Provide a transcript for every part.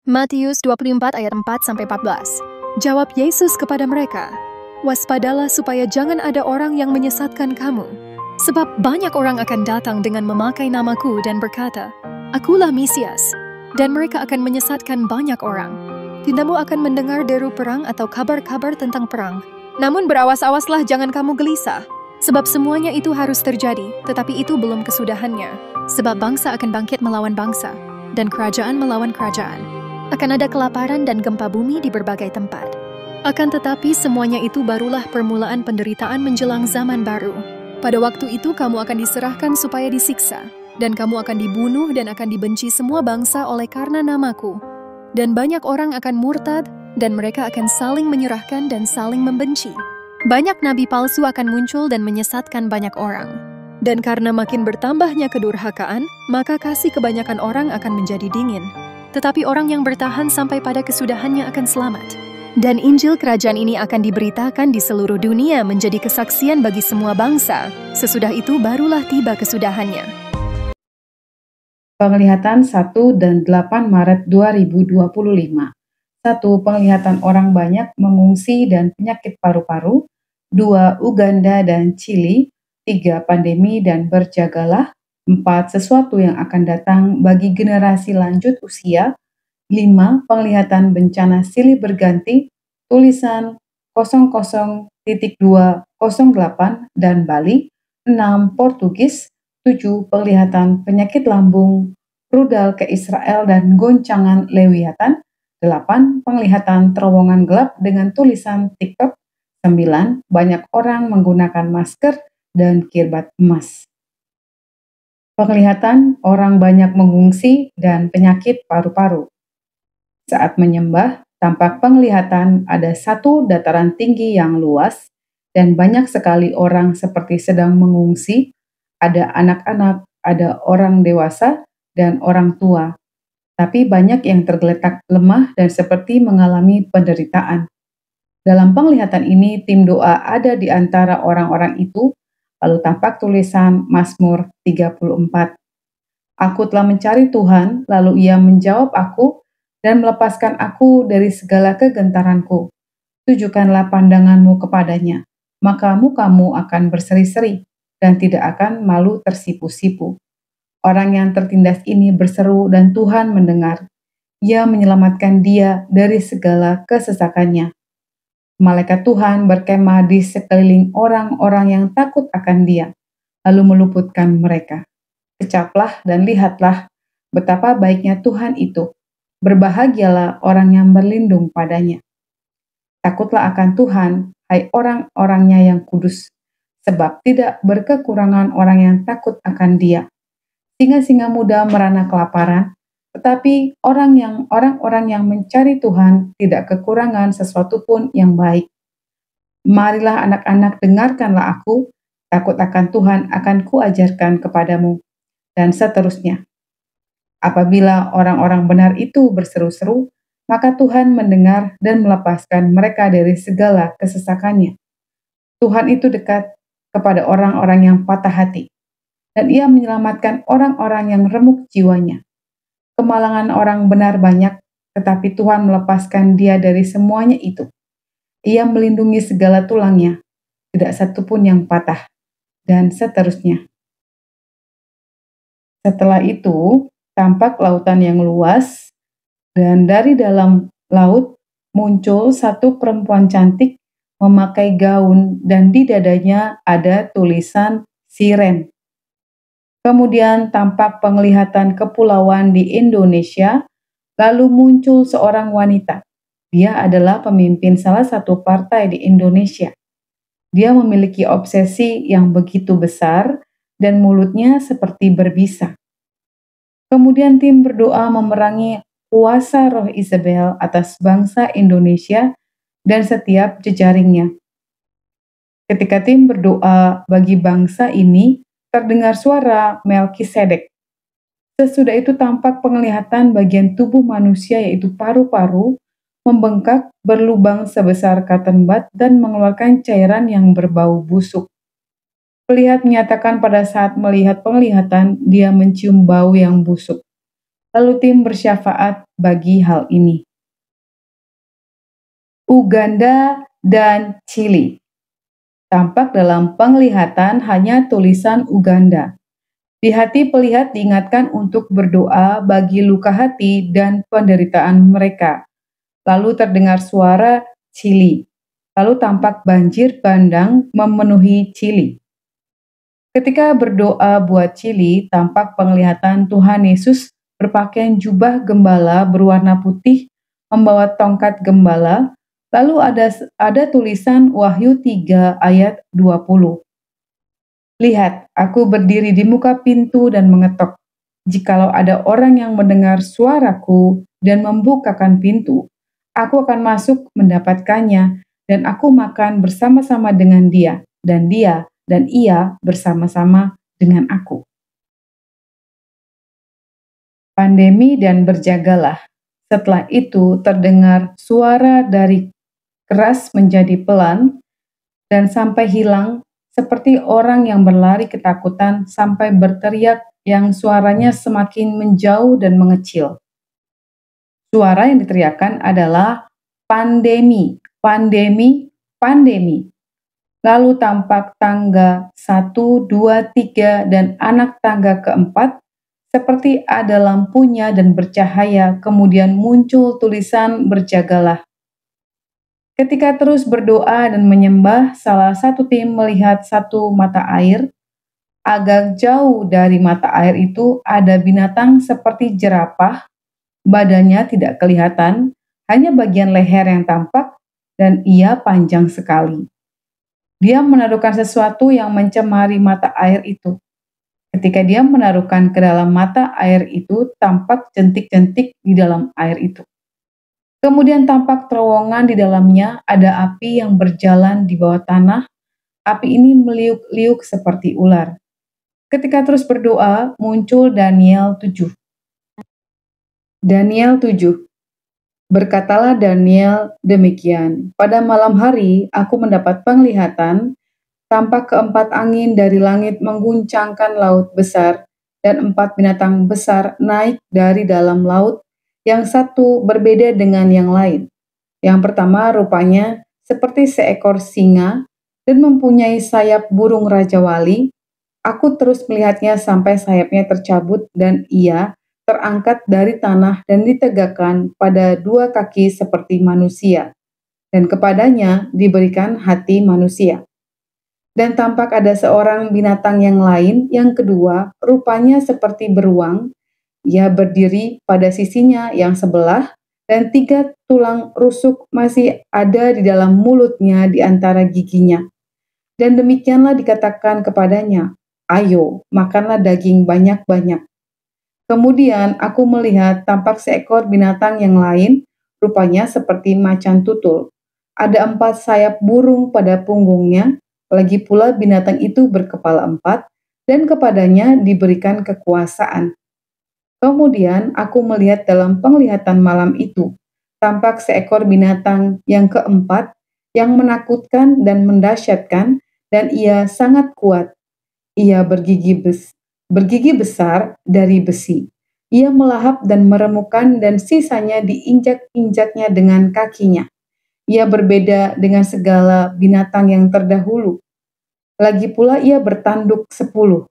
Matius 24 ayat 4-14. Jawab Yesus kepada mereka, "Waspadalah supaya jangan ada orang yang menyesatkan kamu. Sebab banyak orang akan datang dengan memakai namaku dan berkata, 'Akulah Mesias,' dan mereka akan menyesatkan banyak orang. Tindamu akan mendengar deru perang atau kabar-kabar tentang perang. Namun berawas-awaslah jangan kamu gelisah, sebab semuanya itu harus terjadi, tetapi itu belum kesudahannya. Sebab bangsa akan bangkit melawan bangsa, dan kerajaan melawan kerajaan. Akan ada kelaparan dan gempa bumi di berbagai tempat. Akan tetapi semuanya itu barulah permulaan penderitaan menjelang zaman baru. Pada waktu itu kamu akan diserahkan supaya disiksa, dan kamu akan dibunuh dan akan dibenci semua bangsa oleh karena namaku. Dan banyak orang akan murtad, dan mereka akan saling menyerahkan dan saling membenci. Banyak nabi palsu akan muncul dan menyesatkan banyak orang. Dan karena makin bertambahnya kedurhakaan, maka kasih kebanyakan orang akan menjadi dingin. Tetapi orang yang bertahan sampai pada kesudahannya akan selamat. Dan Injil Kerajaan ini akan diberitakan di seluruh dunia menjadi kesaksian bagi semua bangsa. Sesudah itu barulah tiba kesudahannya." Penglihatan 1 dan 8 Maret 2025. 1. Penglihatan orang banyak mengungsi dan penyakit paru-paru. 2. Uganda dan Chili. 3. Pandemi dan berjagalah. 4. Sesuatu yang akan datang bagi generasi lanjut usia. 5. Penglihatan bencana silih berganti, tulisan 00.208 dan Bali. 6. Portugis. 7. Penglihatan penyakit lambung, rudal ke Israel dan goncangan Lewiatan. 8. Penglihatan terowongan gelap dengan tulisan TikTok. 9. Banyak orang menggunakan masker dan kirbat emas. Penglihatan orang banyak mengungsi dan penyakit paru-paru. Saat menyembah, tampak penglihatan ada satu dataran tinggi yang luas dan banyak sekali orang seperti sedang mengungsi. Ada anak-anak, ada orang dewasa, dan orang tua. Tapi banyak yang tergeletak lemah dan seperti mengalami penderitaan. Dalam penglihatan ini, tim doa ada di antara orang-orang itu. Lalu tampak tulisan Mazmur 34. "Aku telah mencari Tuhan, lalu Ia menjawab aku dan melepaskan aku dari segala kegentaranku. Tujukanlah pandanganmu kepadanya, maka mukamu akan berseri-seri dan tidak akan malu tersipu-sipu." Orang yang tertindas ini berseru dan Tuhan mendengar. Ia menyelamatkan dia dari segala kesesakannya. Malaikat Tuhan berkemah di sekeliling orang-orang yang takut akan dia, lalu meluputkan mereka. Kecaplah dan lihatlah betapa baiknya Tuhan itu. Berbahagialah orang yang berlindung padanya. Takutlah akan Tuhan, hai orang-orangnya yang kudus, sebab tidak berkekurangan orang yang takut akan dia. Singa-singa muda merana kelaparan, tetapi orang-orang yang mencari Tuhan tidak kekurangan sesuatu pun yang baik. Marilah anak-anak, dengarkanlah aku, takut akan Tuhan akan kuajarkan kepadamu, dan seterusnya. Apabila orang-orang benar itu berseru-seru, maka Tuhan mendengar dan melepaskan mereka dari segala kesesakannya. Tuhan itu dekat kepada orang-orang yang patah hati, dan Ia menyelamatkan orang-orang yang remuk jiwanya. Kemalangan orang benar banyak, tetapi Tuhan melepaskan dia dari semuanya itu. Ia melindungi segala tulangnya, tidak satu pun yang patah, dan seterusnya. Setelah itu, tampak lautan yang luas, dan dari dalam laut muncul satu perempuan cantik memakai gaun, dan di dadanya ada tulisan Siren. Kemudian tampak penglihatan kepulauan di Indonesia, lalu muncul seorang wanita. Dia adalah pemimpin salah satu partai di Indonesia. Dia memiliki obsesi yang begitu besar dan mulutnya seperti berbisa. Kemudian tim berdoa memerangi kuasa roh Isabel atas bangsa Indonesia dan setiap jejaringnya. Ketika tim berdoa bagi bangsa ini, terdengar suara Melkisedek. Sesudah itu tampak penglihatan bagian tubuh manusia yaitu paru-paru membengkak berlubang sebesar cotton bud dan mengeluarkan cairan yang berbau busuk. Pelihat menyatakan pada saat melihat penglihatan dia mencium bau yang busuk. lalu tim bersyafaat bagi hal ini. Uganda dan Chili. Tampak dalam penglihatan hanya tulisan Uganda. Di hati pelihat diingatkan untuk berdoa bagi luka hati dan penderitaan mereka. Lalu terdengar suara Chili. Lalu tampak banjir bandang memenuhi Chili. Ketika berdoa buat Chili, tampak penglihatan Tuhan Yesus berpakaian jubah gembala berwarna putih, membawa tongkat gembala. Lalu ada tulisan Wahyu 3 ayat 20. Lihat, aku berdiri di muka pintu dan mengetok. Jikalau ada orang yang mendengar suaraku dan membukakan pintu, aku akan masuk mendapatkannya, dan aku makan bersama-sama dengan dia dan ia bersama-sama dengan aku. Pandemi dan berjagalah. Setelah itu terdengar suara dari keras menjadi pelan dan sampai hilang, seperti orang yang berlari ketakutan sampai berteriak yang suaranya semakin menjauh dan mengecil. Suara yang diteriakkan adalah pandemi, pandemi, pandemi. Lalu tampak tangga 1, 2, 3 dan anak tangga keempat seperti ada lampunya dan bercahaya, kemudian muncul tulisan berjagalah. Ketika terus berdoa dan menyembah, salah satu tim melihat satu mata air. Agak jauh dari mata air itu ada binatang seperti jerapah, badannya tidak kelihatan, hanya bagian leher yang tampak, dan ia panjang sekali. Dia menaruhkan sesuatu yang mencemari mata air itu. Ketika dia menaruhkan ke dalam mata air itu, tampak jentik-jentik di dalam air itu. Kemudian tampak terowongan di dalamnya, ada api yang berjalan di bawah tanah. Api ini meliuk-liuk seperti ular. Ketika terus berdoa, muncul Daniel 7. Daniel 7. Berkatalah Daniel demikian, pada malam hari aku mendapat penglihatan, tampak keempat angin dari langit mengguncangkan laut besar, dan 4 binatang besar naik dari dalam laut, yang satu berbeda dengan yang lain. Yang pertama rupanya seperti seekor singa dan mempunyai sayap burung Raja Wali. Aku terus melihatnya sampai sayapnya tercabut dan ia terangkat dari tanah dan ditegakkan pada 2 kaki seperti manusia. Dan kepadanya diberikan hati manusia. Dan tampak ada seorang binatang yang lain, yang kedua rupanya seperti beruang. Ia berdiri pada sisinya yang sebelah, dan 3 tulang rusuk masih ada di dalam mulutnya di antara giginya. Dan demikianlah dikatakan kepadanya, ayo, makanlah daging banyak-banyak. Kemudian aku melihat tampak seekor binatang yang lain, rupanya seperti macan tutul. Ada 4 sayap burung pada punggungnya, lagi pula binatang itu berkepala 4, dan kepadanya diberikan kekuasaan. Kemudian aku melihat dalam penglihatan malam itu, tampak seekor binatang yang keempat yang menakutkan dan mendahsyatkan, dan ia sangat kuat. Ia bergigi besar dari besi. Ia melahap dan meremukkan dan sisanya diinjak-injaknya dengan kakinya. Ia berbeda dengan segala binatang yang terdahulu. Lagi pula ia bertanduk 10.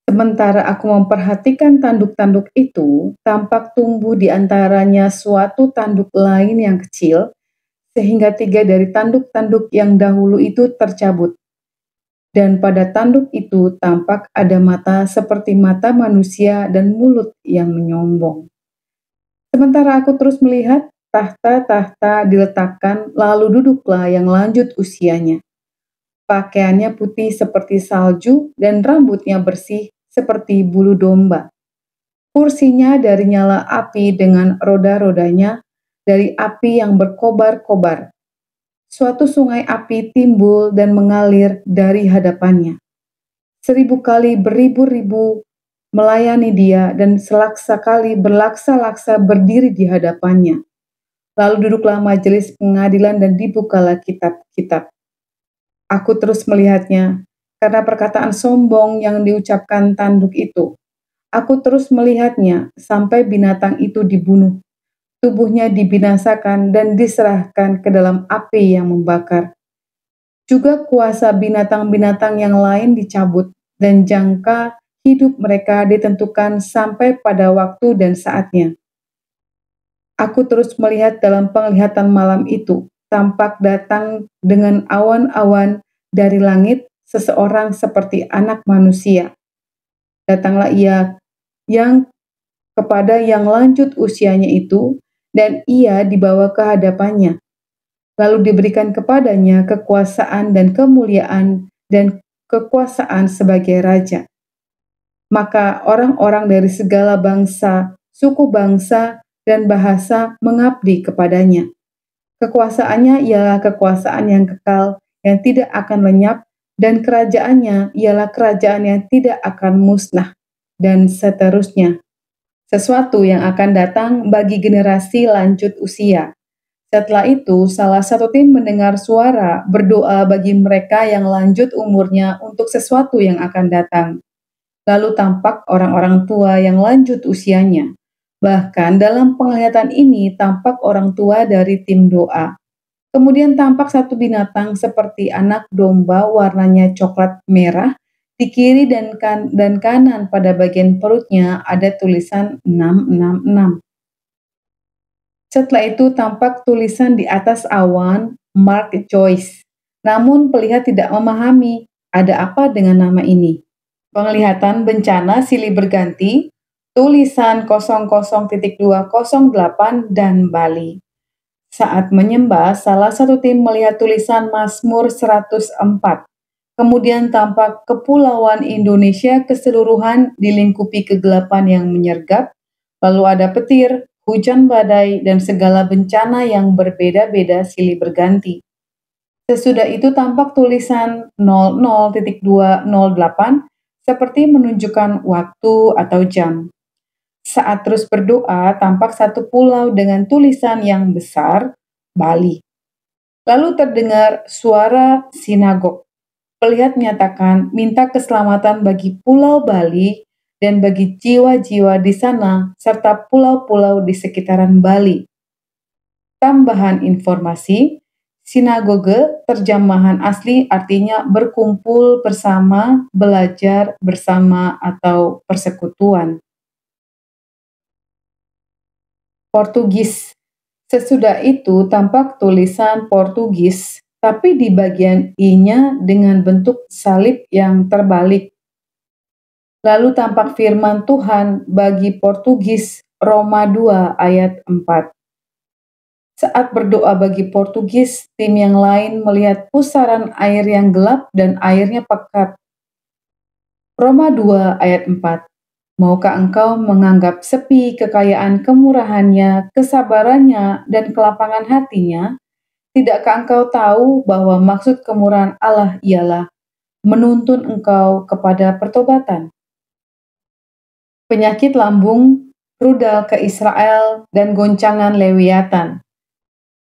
Sementara aku memperhatikan tanduk-tanduk itu, tampak tumbuh di antaranya suatu tanduk lain yang kecil, sehingga 3 dari tanduk-tanduk yang dahulu itu tercabut. Dan pada tanduk itu tampak ada mata seperti mata manusia dan mulut yang menyombong. Sementara aku terus melihat, tahta-tahta diletakkan, lalu duduklah yang lanjut usianya. Pakaiannya putih seperti salju dan rambutnya bersih seperti bulu domba. Kursinya dari nyala api dengan roda-rodanya dari api yang berkobar-kobar. Suatu sungai api timbul dan mengalir dari hadapannya. 1000 kali beribu-ribu melayani dia dan selaksa kali berlaksa-laksa berdiri di hadapannya. Lalu duduklah majelis pengadilan dan dibukalah kitab-kitab. Aku terus melihatnya, karena perkataan sombong yang diucapkan tanduk itu. Aku terus melihatnya sampai binatang itu dibunuh. Tubuhnya dibinasakan dan diserahkan ke dalam api yang membakar. Juga kuasa binatang-binatang yang lain dicabut dan jangka hidup mereka ditentukan sampai pada waktu dan saatnya. Aku terus melihat dalam penglihatan malam itu, tampak datang dengan awan-awan dari langit seseorang seperti anak manusia. Datanglah ia yang kepada yang lanjut usianya itu, dan ia dibawa ke hadapannya. Lalu diberikan kepadanya kekuasaan dan kemuliaan dan kekuasaan sebagai raja. Maka orang-orang dari segala bangsa, suku bangsa, dan bahasa mengabdi kepadanya. Kekuasaannya ialah kekuasaan yang kekal, yang tidak akan lenyap, dan kerajaannya ialah kerajaan yang tidak akan musnah, dan seterusnya. Sesuatu yang akan datang bagi generasi lanjut usia. Setelah itu, salah satu tim mendengar suara berdoa bagi mereka yang lanjut umurnya untuk sesuatu yang akan datang. Lalu tampak orang-orang tua yang lanjut usianya. Bahkan dalam penglihatan ini tampak orang tua dari tim doa. Kemudian tampak satu binatang seperti anak domba warnanya coklat merah. Di kiri dan kanan pada bagian perutnya ada tulisan 666. Setelah itu tampak tulisan di atas awan, Mark Joyce. Namun pelihat tidak memahami ada apa dengan nama ini. Penglihatan bencana silih berganti, tulisan 00.208 dan Bali. Saat menyembah, salah satu tim melihat tulisan Mazmur 104. Kemudian tampak kepulauan Indonesia keseluruhan dilingkupi kegelapan yang menyergap, lalu ada petir, hujan badai, dan segala bencana yang berbeda-beda silih berganti. Sesudah itu tampak tulisan 00.208 seperti menunjukkan waktu atau jam. Saat terus berdoa, tampak satu pulau dengan tulisan yang besar, Bali. Lalu terdengar suara sinagog. Pelihat menyatakan minta keselamatan bagi Pulau Bali dan bagi jiwa-jiwa di sana serta pulau-pulau di sekitaran Bali. Tambahan informasi, sinagoge terjemahan asli artinya berkumpul bersama, belajar bersama atau persekutuan. Portugis. Sesudah itu tampak tulisan Portugis, tapi di bagian I-nya dengan bentuk salib yang terbalik. Lalu tampak firman Tuhan bagi Portugis, Roma 2 ayat 4. Saat berdoa bagi Portugis, tim yang lain melihat pusaran air yang gelap dan airnya pekat. Roma 2 ayat 4. Maukah engkau menganggap sepi kekayaan kemurahannya, kesabarannya, dan kelapangan hatinya? Tidakkah engkau tahu bahwa maksud kemurahan Allah ialah menuntun engkau kepada pertobatan? Penyakit lambung, rudal ke Israel, dan goncangan Lewiatan.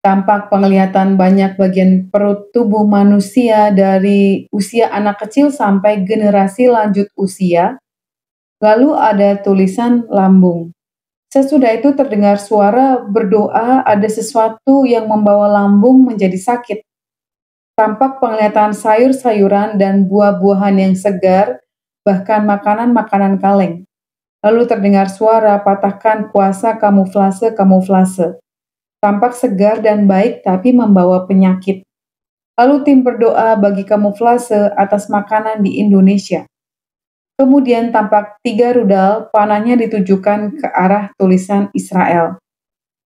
Tampak penglihatan banyak bagian perut tubuh manusia dari usia anak kecil sampai generasi lanjut usia. Lalu ada tulisan lambung. Sesudah itu terdengar suara berdoa ada sesuatu yang membawa lambung menjadi sakit. Tampak penglihatan sayur-sayuran dan buah-buahan yang segar, bahkan makanan-makanan kaleng. Lalu terdengar suara patahkan kuasa kamuflase. Tampak segar dan baik tapi membawa penyakit. Lalu tim berdoa bagi kamuflase atas makanan di Indonesia. Kemudian tampak 3 rudal, panahnya ditujukan ke arah tulisan Israel.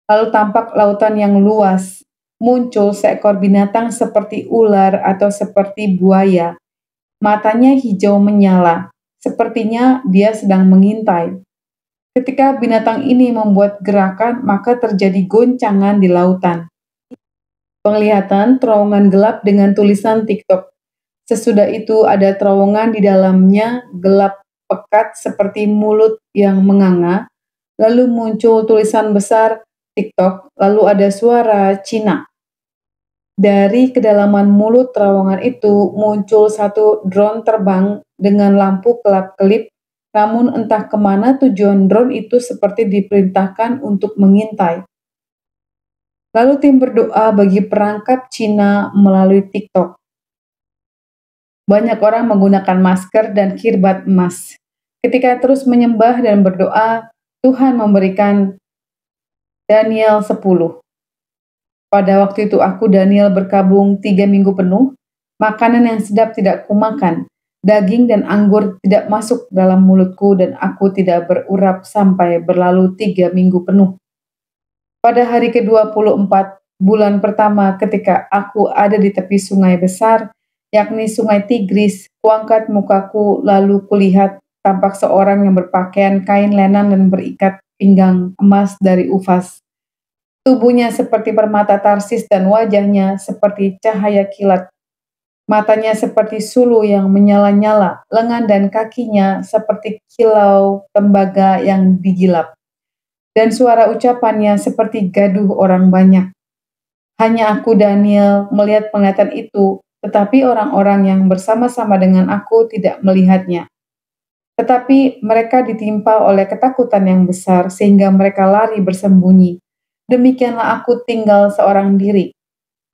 Lalu tampak lautan yang luas, muncul seekor binatang seperti ular atau seperti buaya. Matanya hijau menyala, sepertinya dia sedang mengintai. Ketika binatang ini membuat gerakan, maka terjadi goncangan di lautan. Penglihatan terowongan gelap dengan tulisan TikTok. Sesudah itu ada terowongan di dalamnya gelap pekat seperti mulut yang menganga, lalu muncul tulisan besar TikTok, lalu ada suara Cina. Dari kedalaman mulut terowongan itu muncul satu drone terbang dengan lampu kelap-kelip namun entah kemana tujuan drone itu seperti diperintahkan untuk mengintai. Lalu tim berdoa bagi perangkap Cina melalui TikTok. Banyak orang menggunakan masker dan kirbat emas. Ketika terus menyembah dan berdoa, Tuhan memberikan Daniel 10. Pada waktu itu aku Daniel berkabung 3 minggu penuh, makanan yang sedap tidak kumakan, daging dan anggur tidak masuk dalam mulutku dan aku tidak berurap sampai berlalu 3 minggu penuh. Pada hari ke-24 bulan pertama ketika aku ada di tepi sungai besar, yakni sungai Tigris, kuangkat mukaku lalu kulihat tampak seorang yang berpakaian kain lenan dan berikat pinggang emas dari Ufas. Tubuhnya seperti permata Tarsis dan wajahnya seperti cahaya kilat. Matanya seperti sulu yang menyala-nyala, lengan dan kakinya seperti kilau tembaga yang digilap. Dan suara ucapannya seperti gaduh orang banyak. Hanya aku Daniel melihat penglihatan itu, tetapi orang-orang yang bersama-sama dengan aku tidak melihatnya. Tetapi mereka ditimpa oleh ketakutan yang besar sehingga mereka lari bersembunyi. Demikianlah aku tinggal seorang diri.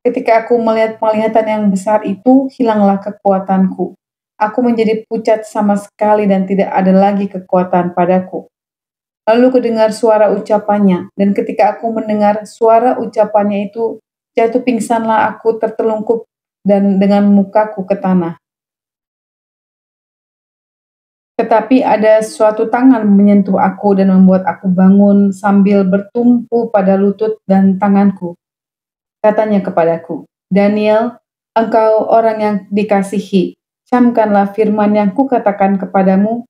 Ketika aku melihat penglihatan yang besar itu, hilanglah kekuatanku. Aku menjadi pucat sama sekali dan tidak ada lagi kekuatan padaku. Lalu kudengar suara ucapannya, dan ketika aku mendengar suara ucapannya itu, jatuh pingsanlah aku tertelungkup dan dengan mukaku ke tanah. Tetapi ada suatu tangan menyentuh aku dan membuat aku bangun sambil bertumpu pada lutut dan tanganku. Katanya kepadaku, Daniel, engkau orang yang dikasihi, camkanlah firman yang kukatakan kepadamu,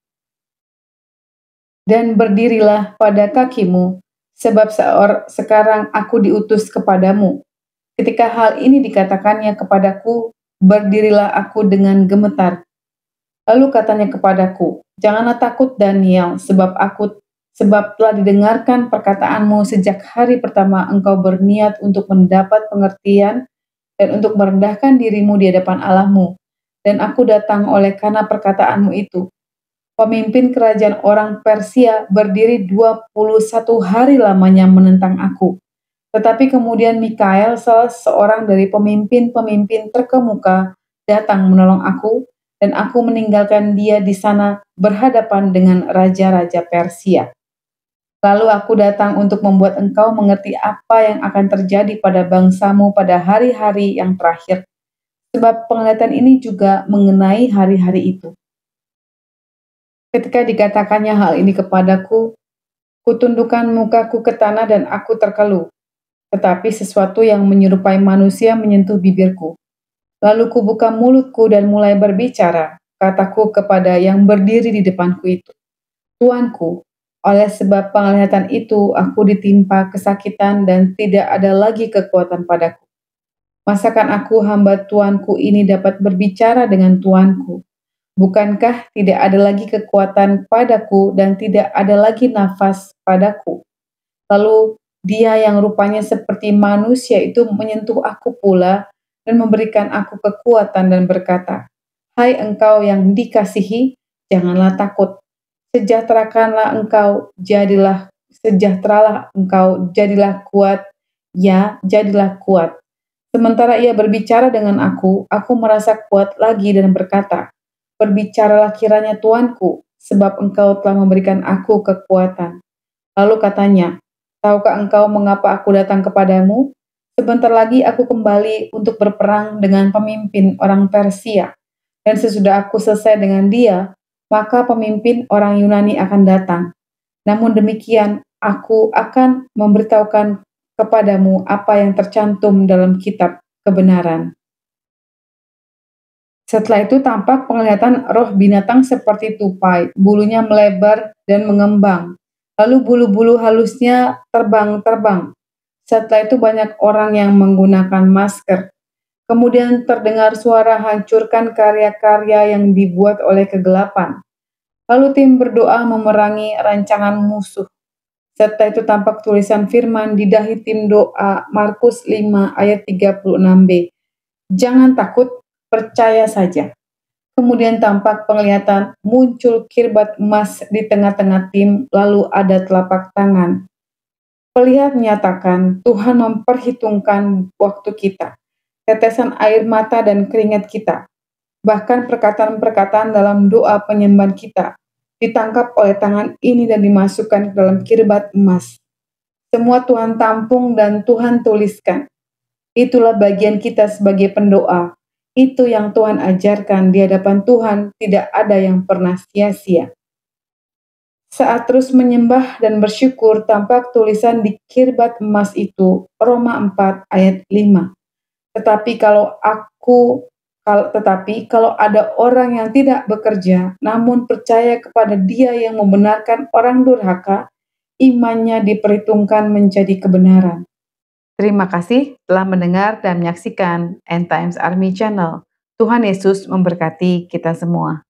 dan berdirilah pada kakimu, sebab sekarang aku diutus kepadamu. Ketika hal ini dikatakannya kepadaku, berdirilah aku dengan gemetar. Lalu katanya kepadaku, janganlah takut Daniel, sebab telah didengarkan perkataanmu sejak hari pertama engkau berniat untuk mendapat pengertian dan untuk merendahkan dirimu di hadapan Allahmu. Dan aku datang oleh karena perkataanmu itu. Pemimpin kerajaan orang Persia berdiri 21 hari lamanya menentang aku. Tetapi kemudian Mikael, salah seorang dari pemimpin-pemimpin terkemuka, datang menolong aku, dan aku meninggalkan dia di sana berhadapan dengan raja-raja Persia. Lalu aku datang untuk membuat engkau mengerti apa yang akan terjadi pada bangsamu pada hari-hari yang terakhir, sebab penglihatan ini juga mengenai hari-hari itu. Ketika dikatakannya hal ini kepadaku, kutundukkan mukaku ke tanah dan aku terkeluh, tetapi sesuatu yang menyerupai manusia menyentuh bibirku. Lalu kubuka mulutku dan mulai berbicara, kataku kepada yang berdiri di depanku itu, Tuanku, oleh sebab penglihatan itu aku ditimpa kesakitan dan tidak ada lagi kekuatan padaku. Masakan aku hamba Tuanku ini dapat berbicara dengan Tuanku? Bukankah tidak ada lagi kekuatan padaku dan tidak ada lagi nafas padaku? Lalu dia yang rupanya seperti manusia itu menyentuh aku pula dan memberikan aku kekuatan dan berkata, Hai engkau yang dikasihi, janganlah takut. Sejahteralah engkau, jadilah kuat, ya, jadilah kuat. Sementara ia berbicara dengan aku merasa kuat lagi dan berkata, Berbicaralah kiranya Tuanku, sebab engkau telah memberikan aku kekuatan. Lalu katanya, Tahukah engkau mengapa aku datang kepadamu? Sebentar lagi aku kembali untuk berperang dengan pemimpin orang Persia. Dan sesudah aku selesai dengan dia, maka pemimpin orang Yunani akan datang. Namun demikian, aku akan memberitahukan kepadamu apa yang tercantum dalam kitab kebenaran. Setelah itu tampak penglihatan roh binatang seperti tupai, bulunya melebar dan mengembang. Lalu bulu-bulu halusnya terbang-terbang. Setelah itu banyak orang yang menggunakan masker. Kemudian terdengar suara hancurkan karya-karya yang dibuat oleh kegelapan. Lalu tim berdoa memerangi rancangan musuh. Setelah itu tampak tulisan firman di dahi tim doa Markus 5 ayat 36b. Jangan takut, percaya saja. Kemudian tampak penglihatan muncul kirbat emas di tengah-tengah tim, lalu ada telapak tangan. Pelihat menyatakan Tuhan memperhitungkan waktu kita, tetesan air mata dan keringat kita, bahkan perkataan-perkataan dalam doa penyembahan kita, ditangkap oleh tangan ini dan dimasukkan ke dalam kirbat emas. Semua Tuhan tampung dan Tuhan tuliskan. Itulah bagian kita sebagai pendoa. Itu yang Tuhan ajarkan di hadapan Tuhan, tidak ada yang pernah sia-sia. Saat terus menyembah dan bersyukur, tampak tulisan di kirbat emas itu, Roma 4 ayat 5. Tetapi kalau ada orang yang tidak bekerja, namun percaya kepada Dia yang membenarkan orang durhaka, imannya diperhitungkan menjadi kebenaran. Terima kasih telah mendengar dan menyaksikan End Times Army Channel. Tuhan Yesus memberkati kita semua.